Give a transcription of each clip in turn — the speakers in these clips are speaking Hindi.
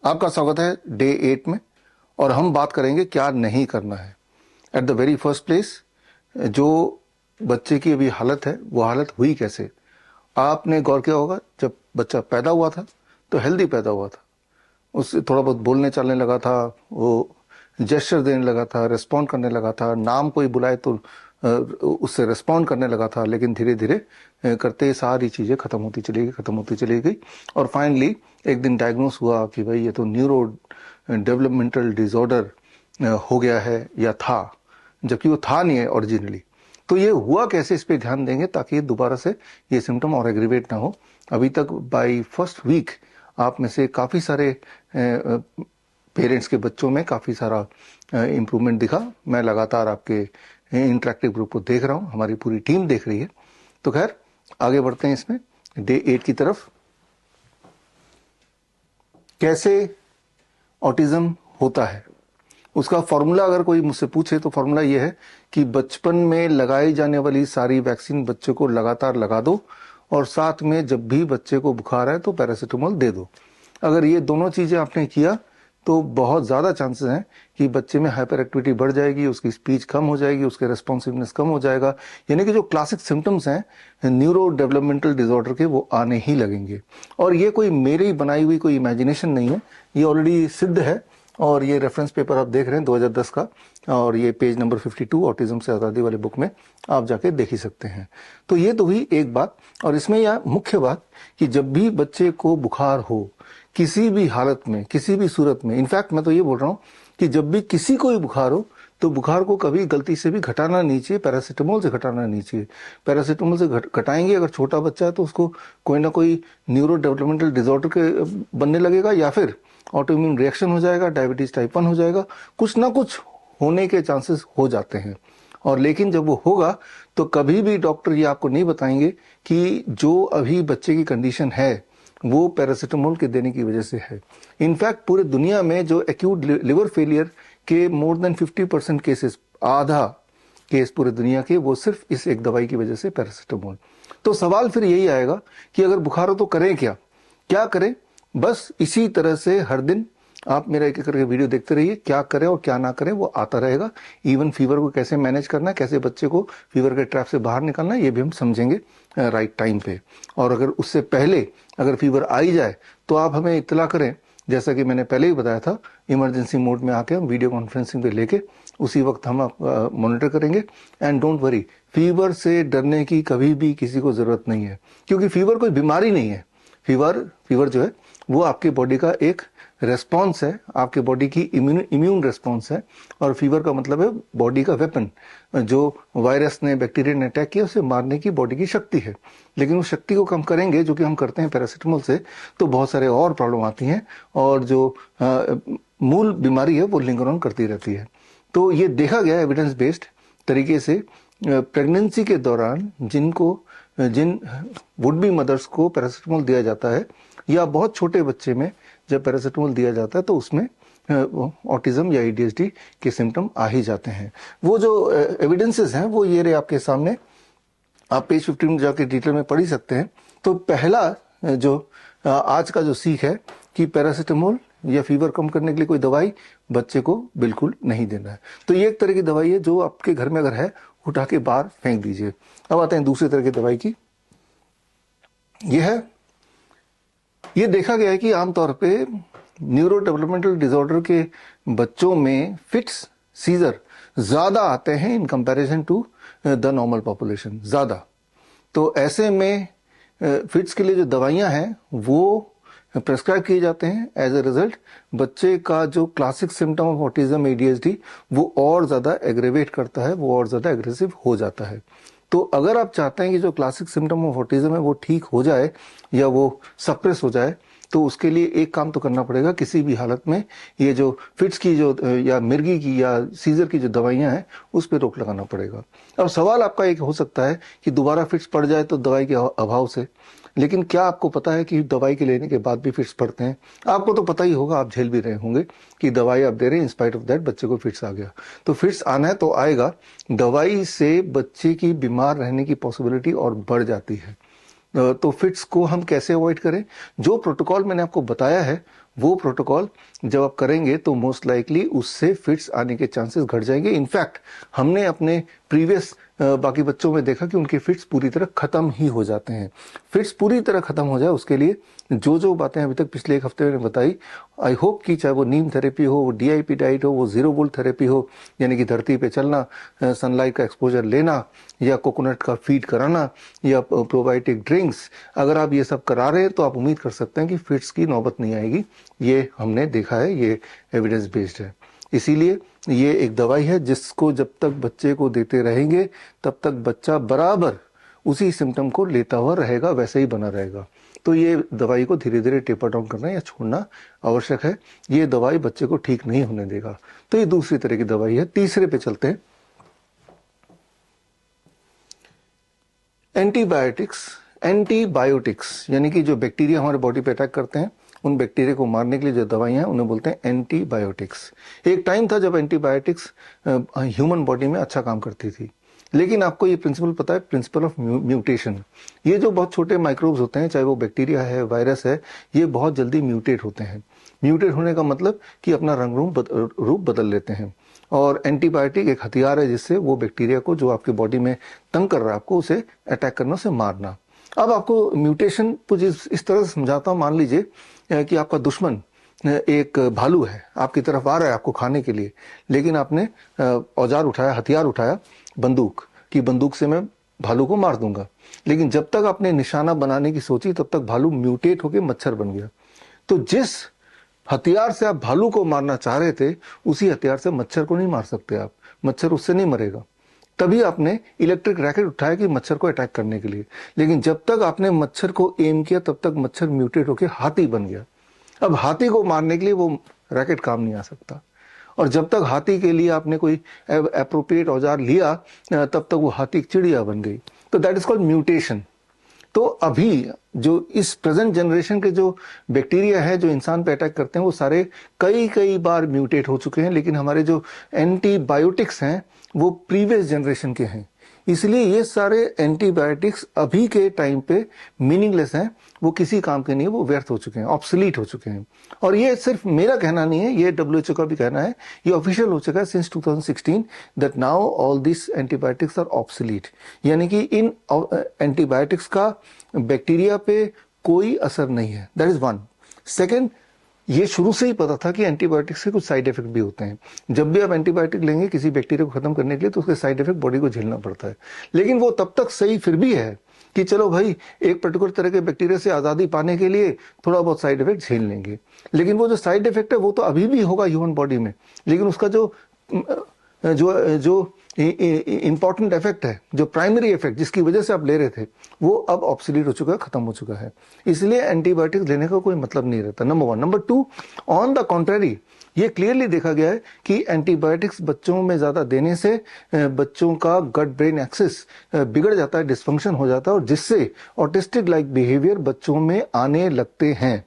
आपका स्वागत है डे 8 में। और हम बात करेंगे क्या नहीं करना है। At the very first place, जो बच्चे की अभी हालत है वो हालत हुई कैसे। आपने गौर किया होगा, जब बच्चा पैदा हुआ था तो हेल्दी पैदा हुआ था, उससे थोड़ा बहुत बोलने चलने लगा था, वो जेस्चर देने लगा था, रिस्पॉन्ड करने लगा था, नाम कोई बुलाए तो उससे रिस्पॉन्ड करने लगा था। लेकिन धीरे धीरे करते सारी चीज़ें खत्म होती चली गई। और फाइनली एक दिन डायग्नोस हुआ कि भाई ये तो न्यूरो डेवलपमेंटल डिसऑर्डर हो गया है या था, जबकि वो था नहीं है ओरिजिनली। तो ये हुआ कैसे, इस पे ध्यान देंगे ताकि दोबारा से ये सिम्टम और एग्रीवेट ना हो। अभी तक बाय फर्स्ट वीक आप में से काफ़ी सारे पेरेंट्स के बच्चों में काफ़ी सारा इम्प्रूवमेंट दिखा। मैं लगातार आपके इंटरेक्टिव ग्रुप को देख रहा हूँ, हमारी पूरी टीम देख रही है। तो खैर आगे बढ़ते हैं इसमें डे 8 की तरफ। कैसे ऑटिज्म होता है उसका फॉर्मूला अगर कोई मुझसे पूछे तो फॉर्मूला ये है कि बचपन में लगाई जाने वाली सारी वैक्सीन बच्चे को लगातार लगा दो, और साथ में जब भी बच्चे को बुखार है तो पैरासीटामोल दे दो। अगर ये दोनों चीज़ें आपने किया तो बहुत ज़्यादा चांसेस हैं कि बच्चे में हाइपर एक्टिविटी बढ़ जाएगी, उसकी स्पीच कम हो जाएगी, उसके रेस्पॉन्सिवनेस कम हो जाएगा। यानी कि जो क्लासिक सिम्टम्स हैं न्यूरो डेवलपमेंटल डिसऑर्डर के, वो आने ही लगेंगे। और ये कोई मेरी बनाई हुई कोई इमेजिनेशन नहीं है, ये ऑलरेडी सिद्ध है। और ये रेफरेंस पेपर आप देख रहे हैं 2010 का, और ये पेज नंबर 52 ऑटिज्म से आज़ादी वाले बुक में आप जाके देख ही सकते हैं। तो ये तो हुई एक बात। और इसमें यह मुख्य बात कि जब भी बच्चे को बुखार हो, किसी भी हालत में, किसी भी सूरत में, इनफैक्ट मैं तो ये बोल रहा हूँ कि जब भी किसी को भी बुखार हो तो बुखार को कभी गलती से भी घटाना नहीं चाहिए, पैरासीटामोल से घटाना नहीं चाहिए। पैरासीटामोल से घटाएंगे अगर छोटा बच्चा है तो उसको कोई ना कोई न्यूरो डेवलपमेंटल डिसऑर्डर के बनने लगेगा, या फिर ऑटोइम्यून रिएक्शन हो जाएगा, डायबिटीज टाइप 1 हो जाएगा, कुछ ना कुछ होने के चांसेस हो जाते हैं। और लेकिन जब वो होगा तो कभी भी डॉक्टर ये आपको नहीं बताएंगे कि जो अभी बच्चे की कंडीशन है वो पैरासीटामोल के देने की वजह से है। इनफैक्ट पूरे दुनिया में जो एक्यूट लिवर फेलियर के मोर देन 50% केसेस, आधा केस पूरे दुनिया के, वो सिर्फ इस एक दवाई की वजह से, पैरासीटामोल। तो सवाल फिर यही आएगा कि अगर बुखार हो तो करें क्या, क्या करें। बस इसी तरह से हर दिन आप मेरा एक एक करके वीडियो देखते रहिए, क्या करें और क्या ना करें वो आता रहेगा। इवन फीवर को कैसे मैनेज करना है, कैसे बच्चे को फीवर के ट्रैप से बाहर निकालना है, ये भी हम समझेंगे राइट टाइम पे। और अगर उससे पहले अगर फीवर आ ही जाए तो आप हमें इत्तला करें, जैसा कि मैंने पहले ही बताया था, इमरजेंसी मोड में आके हम वीडियो कॉन्फ्रेंसिंग पे लेके उसी वक्त हम मॉनिटर करेंगे। एंड डोंट वरी, फीवर से डरने की कभी भी किसी को जरूरत नहीं है, क्योंकि फीवर कोई बीमारी नहीं है। फीवर जो है वो आपके बॉडी का एक रेस्पॉन्स है, आपके बॉडी की इम्यून रेस्पॉन्स है। और फीवर का मतलब है बॉडी का वेपन, जो वायरस ने, बैक्टीरिया ने अटैक किया, उसे मारने की बॉडी की शक्ति है। लेकिन उस शक्ति को कम करेंगे, जो कि हम करते हैं पैरासीटामोल से, तो बहुत सारे और प्रॉब्लम आती हैं, और जो मूल बीमारी है वो लिंगर ऑन करती रहती है। तो ये देखा गया एविडेंस बेस्ड तरीके से प्रेगनेंसी के दौरान जिन वुड बी मदर्स को पैरासीटामोल दिया जाता है, या बहुत छोटे बच्चे में जब पैरासीटामोल दिया जाता है, तो उसमें ऑटिज्म या एडीएचडी के सिम्टम आ ही जाते हैं। वो जो एविडेंसेस हैं वो ये रहे आपके सामने, आप पेज 15 में जाके डिटेल में पढ़ ही सकते हैं। तो पहला जो आज का जो सीख है कि पैरासीटामोल या फीवर कम करने के लिए कोई दवाई बच्चे को बिल्कुल नहीं देना है। तो ये एक तरह की दवाई है जो आपके घर में अगर है, उठा के बाहर फेंक दीजिए। अब आते हैं दूसरी तरह की दवाई की। ये देखा गया है कि आमतौर पे न्यूरो डेवलपमेंटल डिसऑर्डर के बच्चों में फिट्स, सीजर ज्यादा आते हैं in comparison to the normal population, ज्यादा। तो ऐसे में फिट्स के लिए जो दवाइयां हैं वो प्रेस्क्राइब किए जाते हैं। एज ए रिजल्ट बच्चे का जो classic symptom of autism ADHD वो और ज्यादा एग्रेवेट करता है, वो और ज्यादा एग्रेसिव हो जाता है। तो अगर आप चाहते हैं कि जो क्लासिक सिम्टम ऑफ ऑटिज्म है वो ठीक हो जाए या वो सप्रेस हो जाए, तो उसके लिए एक काम तो करना पड़ेगा, किसी भी हालत में ये जो फिट्स की जो या मिर्गी की या सीजर की जो दवाइयां हैं उस पर रोक लगाना पड़ेगा। अब सवाल आपका एक हो सकता है कि दोबारा फिट्स पड़ जाए तो दवाई के अभाव से, लेकिन क्या आपको पता है कि दवाई के लेने के बाद भी फिट्स पड़ते हैं? आपको तो पता ही होगा, आप झेल भी रहे होंगे कि दवाई आप दे रहे हैं, इंस्पाइट ऑफ दैट बच्चे को फिट्स आ गया। तो फिट्स आना है तो आएगा, दवाई से बच्चे की बीमार रहने की पॉसिबिलिटी और बढ़ जाती है। तो फिट्स को हम कैसे अवॉइड करें? जो प्रोटोकॉल मैंने आपको बताया है वो प्रोटोकॉल जब आप करेंगे तो मोस्ट लाइकली उससे फिट्स आने के चांसेस घट जाएंगे। इनफैक्ट हमने अपने प्रीवियस बाकी बच्चों में देखा कि उनके फिट्स पूरी तरह खत्म ही हो जाते हैं। फिट्स पूरी तरह खत्म हो जाए उसके लिए जो जो बातें अभी तक पिछले एक हफ्ते में बताई, आई होप कि चाहे वो नीम थेरेपी हो, वो DIP डाइट हो, वो जीरो वोल्ट थेरेपी हो यानी कि धरती पे चलना, सनलाइट का एक्सपोजर लेना, या कोकोनट का फीड कराना, या प्रोबायोटिक ड्रिंक्स, अगर आप ये सब करा रहे हैं तो आप उम्मीद कर सकते हैं कि फिट्स की नौबत नहीं आएगी। ये हमने देखा है, ये एविडेंस बेस्ड है। इसीलिए ये एक दवाई है जिसको जब तक बच्चे को देते रहेंगे तब तक बच्चा बराबर उसी सिम्टम को लेता हुआ रहेगा, वैसे ही बना रहेगा। तो ये दवाई को धीरे धीरे टेपर डाउन करना या छोड़ना आवश्यक है। ये दवाई बच्चे को ठीक नहीं होने देगा। तो ये दूसरी तरह की दवाई है। तीसरे पे चलते हैं, एंटीबायोटिक्स यानी कि जो बैक्टीरिया हमारे बॉडी पे अटैक करते हैं, उन बैक्टीरिया को मारने के लिए जो दवाइयां हैं उन्हें बोलते हैं एंटीबायोटिक्स। एक टाइम था जब एंटीबायोटिक्स ह्यूमन बॉडी में अच्छा काम करती थी, लेकिन आपको ये प्रिंसिपल पता है, प्रिंसिपल ऑफ म्यूटेशन। ये जो बहुत छोटे माइक्रोब्स होते हैं, चाहे वो बैक्टीरिया है, वायरस है, ये बहुत जल्दी म्यूटेट होते हैं। म्यूटेट होने का मतलब कि अपना रंग रूप बदल लेते हैं। और एंटीबायोटिक एक हथियार है जिससे वो बैक्टीरिया को जो आपके बॉडी में तंग कर रहा है आपको, उसे अटैक करना, उसे मारना। अब आपको म्यूटेशन कुछ इस तरह से समझाता हूं। मान लीजिए कि आपका दुश्मन एक भालू है, आपकी तरफ आ रहा है आपको खाने के लिए, लेकिन आपने औजार उठाया, हथियार उठाया, बंदूक की, बंदूक से मैं भालू को मार दूंगा। लेकिन जब तक आपने निशाना बनाने की सोची तब तक भालू म्यूटेट होकर मच्छर बन गया। तो जिस हथियार से आप भालू को मारना चाह रहे थे, उसी हथियार से मच्छर को नहीं मार सकते आप, मच्छर उससे नहीं मरेगा। तभी आपने इलेक्ट्रिक रैकेट उठाया कि मच्छर को अटैक करने के लिए, लेकिन जब तक आपने मच्छर को एम किया तब तक मच्छर म्यूटेट होकर हाथी बन गया। अब हाथी को मारने के लिए वो रैकेट काम नहीं आ सकता, और जब तक हाथी के लिए आपने कोई एप्रोप्रिएट औजार लिया तब तक वो हाथी चिड़िया बन गई। तो दैट इज कॉल्ड म्यूटेशन। तो अभी जो इस प्रेजेंट जनरेशन के जो बैक्टीरिया है जो इंसान पे अटैक करते हैं, वो सारे कई बार म्यूटेट हो चुके हैं, लेकिन हमारे जो एंटीबायोटिक्स हैं वो प्रीवियस जनरेशन के हैं। इसलिए ये सारे एंटीबायोटिक्स अभी के टाइम पे मीनिंगलेस हैं, वो किसी काम के नहीं, वो व्यर्थ हो चुके हैं, ऑब्सोलीट हो चुके हैं। और ये सिर्फ मेरा कहना नहीं है, ये WHO का भी कहना है, ये ऑफिशियल हो चुका है since 2016 that now all this antibiotics are obsolete. यानी कि इन एंटीबायोटिक्स का बैक्टीरिया पे कोई असर नहीं है। That is one. सेकेंड, ये शुरू से ही पता था कि एंटीबायोटिक्स के कुछ साइड इफेक्ट भी होते हैं। जब भी आप एंटीबायोटिक लेंगे किसी बैक्टीरिया को खत्म करने के लिए, तो उसके साइड इफेक्ट बॉडी को झेलना पड़ता है। लेकिन वो तब तक सही फिर भी है कि चलो भाई, एक पर्टिकुलर तरह के बैक्टीरिया से आजादी पाने के लिए थोड़ा बहुत साइड इफेक्ट झेल लेंगे। लेकिन वो जो साइड इफेक्ट है वो तो अभी भी होगा ह्यूमन बॉडी में, लेकिन उसका जो इंपॉर्टेंट इफेक्ट है, जो प्राइमरी इफेक्ट जिसकी वजह से आप ले रहे थे, वो अब ऑब्सोलीट हो चुका है, खत्म हो चुका है। इसलिए एंटीबायोटिक्स लेने का कोई मतलब नहीं रहता, number one. Number two, on the contrary, ये क्लियरली देखा गया है कि एंटीबायोटिक्स बच्चों में ज्यादा देने से बच्चों का गट ब्रेन एक्सिस बिगड़ जाता है, डिस्फंक्शन हो जाता है, और जिससे ऑटिस्टिक लाइक बिहेवियर बच्चों में आने लगते हैं।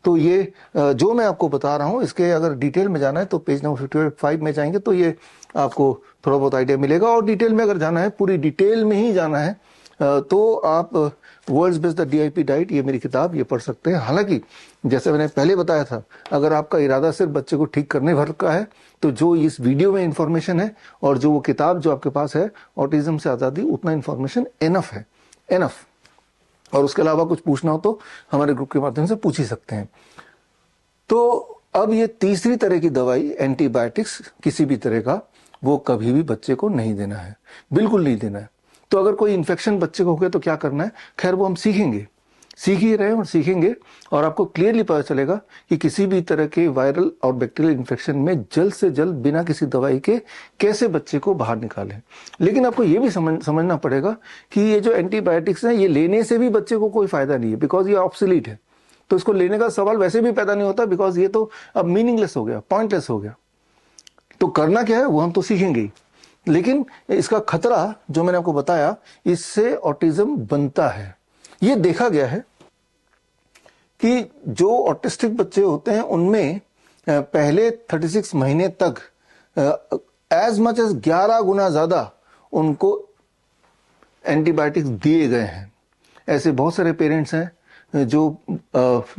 तो ये जो मैं आपको बता रहा हूं, इसके अगर डिटेल में जाना है तो पेज नंबर 55 में जाएंगे तो ये आपको थोड़ा बहुत आइडिया मिलेगा। और डिटेल में अगर जाना है, पूरी डिटेल में ही जाना है, तो आप world's best the DIP diet, ये मेरी किताब, ये पढ़ सकते हैं। हालांकि जैसे मैंने पहले बताया था, अगर आपका इरादा सिर्फ बच्चे को ठीक करने भर का है, तो जो इस वीडियो में इंफॉर्मेशन है और जो वो किताब जो आपके पास है, ऑटिज्म से आजादी, उतना इंफॉर्मेशन एनफ है, एनफ। और उसके अलावा कुछ पूछना हो तो हमारे ग्रुप के माध्यम से पूछ ही सकते हैं। तो अब ये तीसरी तरह की दवाई, एंटीबायोटिक्स किसी भी तरह का, वो कभी भी बच्चे को नहीं देना है, बिल्कुल नहीं देना है। तो अगर कोई इन्फेक्शन बच्चे को हो गया तो क्या करना है, खैर वो हम सीखेंगे, सीख ही रहे हैं और सीखेंगे, और आपको क्लियरली पता चलेगा कि किसी भी तरह के वायरल और बैक्टीरियल इन्फेक्शन में जल्द से जल्द बिना किसी दवाई के कैसे बच्चे को बाहर निकालें। लेकिन आपको ये भी समझना पड़ेगा कि ये जो एंटीबायोटिक्स हैं, ये लेने से भी बच्चे को कोई फायदा नहीं है, बिकॉज ये ऑब्सोलीट है। तो इसको लेने का सवाल वैसे भी पैदा नहीं होता, बिकॉज ये तो अब मीनिंगलेस हो गया, पॉइंटलेस हो गया। तो करना क्या है वो हम तो सीखेंगे ही, लेकिन इसका खतरा जो मैंने आपको बताया, इससे ऑटिज्म बनता है। ये देखा गया है कि जो ऑटिस्टिक बच्चे होते हैं उनमें पहले 36 महीने तक एज मच एज 11 गुना ज्यादा उनको एंटीबायोटिक्स दिए गए हैं। ऐसे बहुत सारे पेरेंट्स हैं जो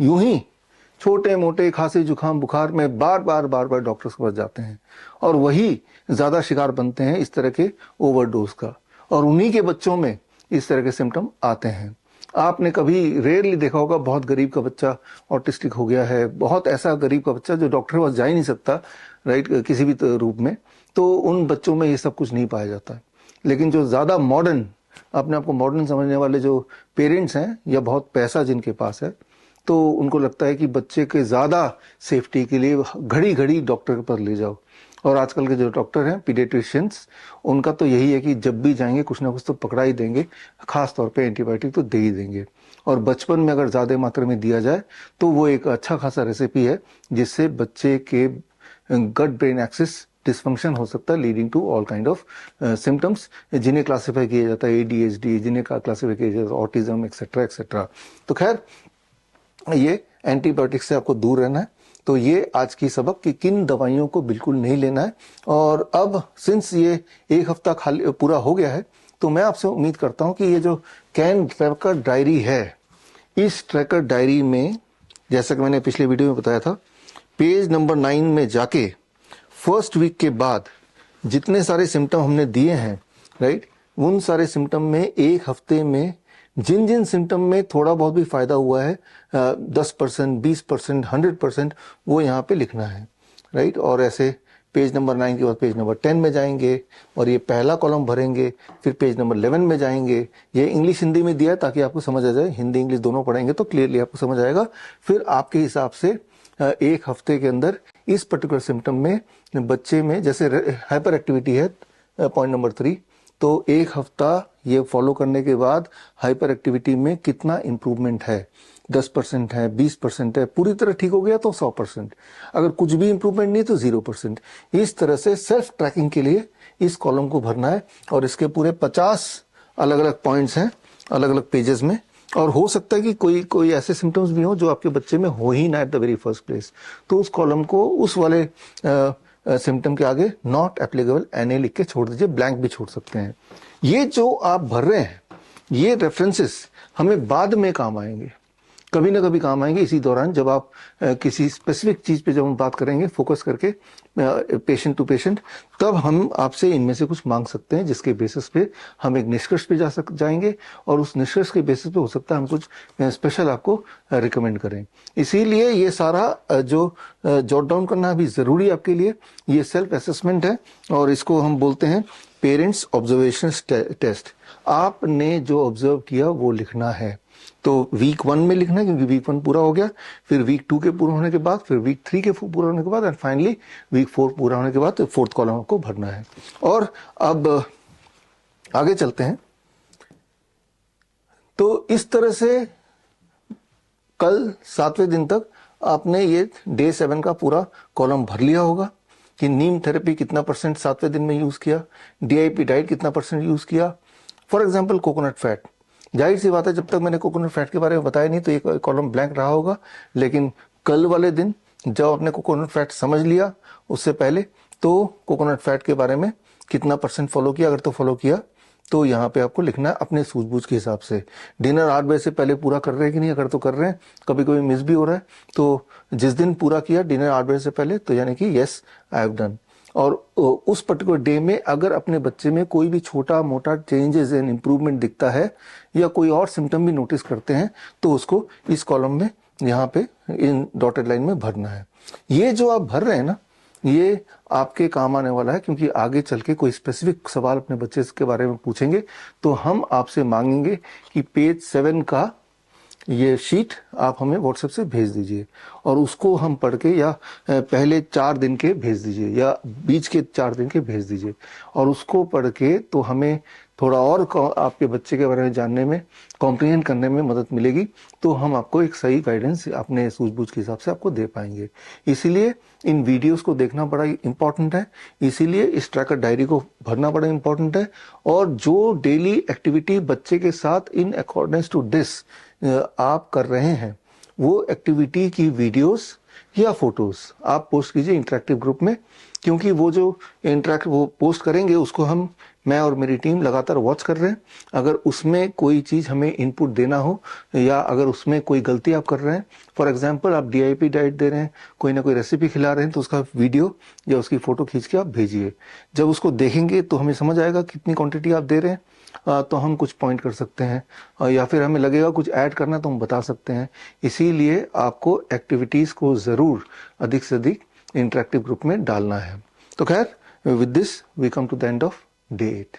यूं ही छोटे मोटे खांसी जुकाम बुखार में बार बार डॉक्टर्स के पास जाते हैं और वही ज्यादा शिकार बनते हैं इस तरह के ओवरडोज का, और उन्हीं के बच्चों में इस तरह के सिम्टम आते हैं। आपने कभी रेयरली देखा होगा बहुत गरीब का बच्चा ऑटिस्टिक हो गया है, बहुत ऐसा गरीब का बच्चा जो डॉक्टर के पास जा ही नहीं सकता, राइट, किसी भी रूप में, तो उन बच्चों में ये सब कुछ नहीं पाया जाता। लेकिन जो ज्यादा मॉडर्न, अपने आप को मॉडर्न समझने वाले जो पेरेंट्स हैं या बहुत पैसा जिनके पास है, तो उनको लगता है कि बच्चे के ज्यादा सेफ्टी के लिए घड़ी घड़ी डॉक्टर के पास ले जाओ। और आजकल के जो डॉक्टर हैं पीडियाट्रिशियंस, उनका तो यही है कि जब भी जाएंगे कुछ ना कुछ तो पकड़ा ही देंगे, खास तौर पे एंटीबायोटिक तो दे ही देंगे। और बचपन में अगर ज्यादा मात्रा में दिया जाए तो वो एक अच्छा खासा रेसिपी है जिससे बच्चे के गट ब्रेन एक्सिस डिसफंक्शन हो सकता है, leading to all kind of symptoms, जिन्हें क्लासिफाई किया जाता है ADHD, जिन्हें क्लासिफाई किया जाता है ऑटिज्म एक्सेट्रा एक्सेट्रा। तो खैर, ये एंटीबायोटिक से आपको दूर रहना है। तो ये आज की सबक कि किन दवाइयों को बिल्कुल नहीं लेना है। और अब सिंस ये एक हफ्ता खाली पूरा हो गया है, तो मैं आपसे उम्मीद करता हूं कि ये जो कैन ट्रैकर डायरी है, इस ट्रैकर डायरी में, जैसा कि मैंने पिछले वीडियो में बताया था, पेज नंबर 9 में जाके फर्स्ट वीक के बाद जितने सारे सिम्टम हमने दिए हैं, राइट, उन सारे सिम्टम में एक हफ्ते में जिन जिन सिम्टम में थोड़ा बहुत भी फायदा हुआ है, 10%, 20%, 100%, वो यहाँ पे लिखना है, राइट। और ऐसे पेज नंबर 9 के बाद पेज नंबर 10 में जाएंगे और ये पहला कॉलम भरेंगे, फिर पेज नंबर 11 में जाएंगे। ये इंग्लिश हिंदी में दिया है ताकि आपको समझ आ जाए, हिंदी इंग्लिश दोनों पढ़ेंगे तो क्लियरली आपको समझ आएगा। फिर आपके हिसाब से एक हफ्ते के अंदर इस पर्टिकुलर सिम्टम में बच्चे में, जैसे हाइपर एक्टिविटी है पॉइंट नंबर 3, तो एक हफ्ता ये फॉलो करने के बाद हाइपर एक्टिविटी में कितना इंप्रूवमेंट है, 10% है, 20% है, पूरी तरह ठीक हो गया तो 100%, अगर कुछ भी इंप्रूवमेंट नहीं तो 0%। इस तरह से सेल्फ ट्रैकिंग के लिए इस कॉलम को भरना है और इसके पूरे 50 अलग अलग पॉइंट्स हैं अलग अलग पेजेस में। और हो सकता है कि कोई ऐसे सिम्टम्स भी हो जो आपके बच्चे में हो ही ना at the very first place, तो उस कॉलम को उस वाले सिम्टम के आगे नॉट एप्लीकेबल NA लिख के छोड़ दीजिए, ब्लैंक भी छोड़ सकते हैं। ये जो आप भर रहे हैं, ये रेफरेंसेस हमें बाद में काम आएंगे, कभी ना कभी काम आएंगे इसी दौरान, जब आप किसी स्पेसिफिक चीज पे जब हम बात करेंगे फोकस करके पेशेंट टू पेशेंट, तब हम आपसे इनमें से कुछ मांग सकते हैं, जिसके बेसिस पे हम एक निष्कर्ष पे जाएंगे और उस निष्कर्ष के बेसिस पे हो सकता है हम कुछ स्पेशल आपको रिकमेंड करें। इसीलिए ये सारा जो जॉट डाउन करना भी जरूरी है आपके लिए। ये सेल्फ असेसमेंट है और इसको हम बोलते हैं पेरेंट्स ऑब्जर्वेशन टेस्ट। आपने जो ऑब्जर्व किया वो लिखना है, तो वीक 1 में लिखना है क्योंकि वीक 1 पूरा हो गया, फिर वीक 2 के पूरा होने के बाद, फिर वीक 3 के पूरा होने के बाद, एंड फाइनली वीक 4 पूरा होने के बाद तो 4th कॉलम आपको भरना है। और अब आगे चलते हैं। तो इस तरह से कल 7वें दिन तक आपने ये डे 7 का पूरा कॉलम भर लिया होगा कि नीम थेरेपी कितना % 7वें दिन में यूज किया, DIP डाइट कितना % यूज किया। फॉर एग्जाम्पल कोकोनट फैट, जाहिर सी बात है जब तक मैंने कोकोनट फैट के बारे में बताया नहीं तो एक कॉलम ब्लैंक रहा होगा, लेकिन कल वाले दिन जब आपने कोकोनट फैट समझ लिया उससे पहले, तो कोकोनट फैट के बारे में कितना % फॉलो किया, अगर तो फॉलो किया तो यहाँ पे आपको लिखना है अपने सूझबूझ के हिसाब से। डिनर 8 बजे से पहले पूरा कर रहे हैं कि नहीं, अगर तो कर रहे हैं, कभी कभी मिस भी हो रहा है, तो जिस दिन पूरा किया डिनर 8 बजे से पहले, तो यानी कि यस आई हैव डन। और उस पर्टिकुलर डे में अगर अपने बच्चे में कोई भी छोटा मोटा चेंजेस एंड इंप्रूवमेंट दिखता है या कोई और सिम्टम भी नोटिस करते हैं, तो उसको इस कॉलम में यहाँ पे इन डॉटेड लाइन में भरना है। ये जो आप भर रहे हैं ना, ये आपके काम आने वाला है, क्योंकि आगे चल के कोई स्पेसिफिक सवाल अपने बच्चे के बारे में पूछेंगे तो हम आपसे मांगेंगे कि पेज 7 का ये शीट आप हमें व्हाट्सएप से भेज दीजिए और उसको हम पढ़ के, या पहले 4 दिन के भेज दीजिए या बीच के 4 दिन के भेज दीजिए, और उसको पढ़ के तो हमें थोड़ा और आपके बच्चे के बारे में जानने में, कॉम्प्रिहेंड करने में मदद मिलेगी, तो हम आपको एक सही गाइडेंस अपने सूझबूझ के हिसाब से आपको दे पाएंगे। इसीलिए इन वीडियोस को देखना बड़ा इंपॉर्टेंट है, इसीलिए इस ट्रैकर डायरी को भरना बड़ा इंपॉर्टेंट है। और जो डेली एक्टिविटी बच्चे के साथ इन अकॉर्डेंस टू दिस आप कर रहे हैं, वो एक्टिविटी की वीडियोस या फोटोज आप पोस्ट कीजिए इंटरेक्टिव ग्रुप में, क्योंकि वो जो वो पोस्ट करेंगे उसको हम मैं और मेरी टीम लगातार वॉच कर रहे हैं। अगर उसमें कोई चीज़ हमें इनपुट देना हो या अगर उसमें कोई गलती आप कर रहे हैं, फॉर एग्जांपल आप DIP डाइट दे रहे हैं, कोई ना कोई रेसिपी खिला रहे हैं, तो उसका वीडियो या उसकी फ़ोटो खींच के आप भेजिए। जब उसको देखेंगे तो हमें समझ आएगा कितनी क्वांटिटी आप दे रहे हैं, तो हम कुछ पॉइंट कर सकते हैं, या फिर हमें लगेगा कुछ ऐड करना तो हम बता सकते हैं। इसीलिए आपको एक्टिविटीज़ को ज़रूर अधिक से अधिक इंटरेक्टिव ग्रुप में डालना है। तो खैर, with this we come to the end of day 8।